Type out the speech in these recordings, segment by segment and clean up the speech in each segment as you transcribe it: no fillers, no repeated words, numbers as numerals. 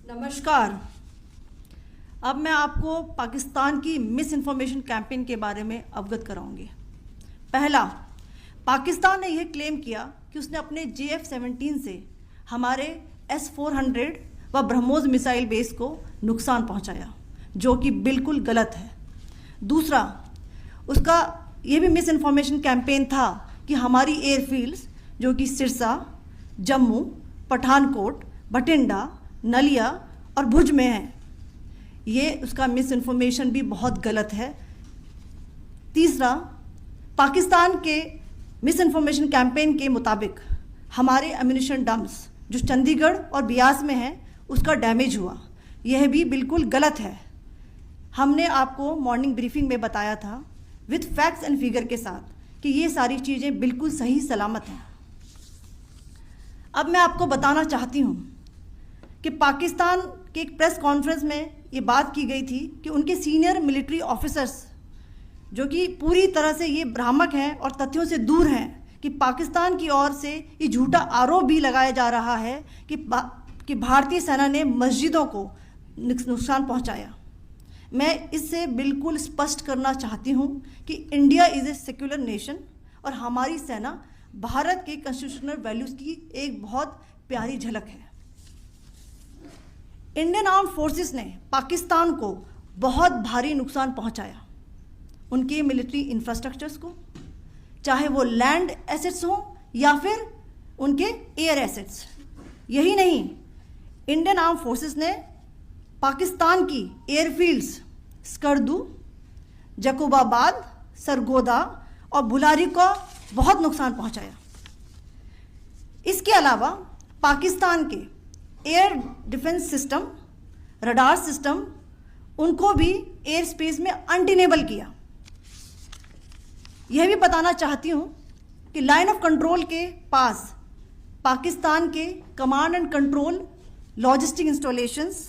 नमस्कार। अब मैं आपको पाकिस्तान की मिस इन्फॉर्मेशन कैंपेन के बारे में अवगत कराऊंगी। पहला, पाकिस्तान ने यह क्लेम किया कि उसने अपने JF-17 से हमारे S-400 व ब्रह्मोस मिसाइल बेस को नुकसान पहुंचाया, जो कि बिल्कुल गलत है। दूसरा, उसका यह भी मिस इन्फॉर्मेशन कैंपेन था कि हमारी एयरफील्ड्स जो कि सिरसा, जम्मू, पठानकोट, बठिंडा, नलिया और भुज में है, ये उसका मिस इन्फॉर्मेशन भी बहुत गलत है। तीसरा, पाकिस्तान के मिस इन्फॉर्मेशन कैंपेन के मुताबिक हमारे एम्यूनिशन डम्प्स जो चंडीगढ़ और बियास में है उसका डैमेज हुआ, यह भी बिल्कुल गलत है। हमने आपको मॉर्निंग ब्रीफिंग में बताया था विद फैक्ट्स एंड फिगर के साथ कि ये सारी चीज़ें बिल्कुल सही सलामत हैं। अब मैं आपको बताना चाहती हूँ कि पाकिस्तान के एक प्रेस कॉन्फ्रेंस में ये बात की गई थी कि उनके सीनियर मिलिट्री ऑफिसर्स जो कि पूरी तरह से ये भ्रामक हैं और तथ्यों से दूर हैं कि पाकिस्तान की ओर से ये झूठा आरोप भी लगाया जा रहा है कि भारतीय सेना ने मस्जिदों को नुकसान पहुंचाया। मैं इससे बिल्कुल स्पष्ट करना चाहती हूं कि India is a secular nation और हमारी सेना भारत के कॉन्स्टिट्यूशनल वैल्यूज़ की एक बहुत प्यारी झलक है। इंडियन आर्म्ड फोर्सेस ने पाकिस्तान को बहुत भारी नुकसान पहुंचाया, उनके मिलिट्री इंफ्रास्ट्रक्चर्स को, चाहे वो लैंड एसेट्स हों या फिर उनके एयर एसेट्स। यही नहीं, इंडियन आर्म्ड फोर्सेस ने पाकिस्तान की एयरफील्ड्स स्कर्दू, जकोबाबाद, सरगोदा और बुलारी को बहुत नुकसान पहुंचाया। इसके अलावा पाकिस्तान के air defence system, radar system, उनको भी एयर स्पेस में अनटेनेबल किया। यह भी बताना चाहती हूँ कि लाइन ऑफ कंट्रोल के पास पाकिस्तान के command and control logistic installations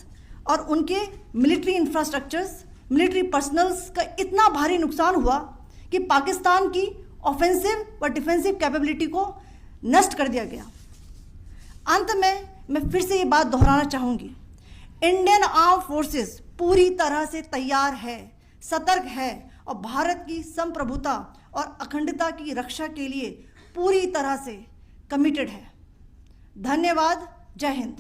और उनके मिलिट्री इंफ्रास्ट्रक्चर्स, मिलिट्री पर्सनल्स का इतना भारी नुकसान हुआ कि पाकिस्तान की ऑफेंसिव व डिफेंसिव कैपेबिलिटी को नष्ट कर दिया गया। अंत में मैं फिर से ये बात दोहराना चाहूँगी, इंडियन आर्म फोर्सेस पूरी तरह से तैयार है, सतर्क है और भारत की संप्रभुता और अखंडता की रक्षा के लिए पूरी तरह से कमिटेड है। धन्यवाद। जय हिंद।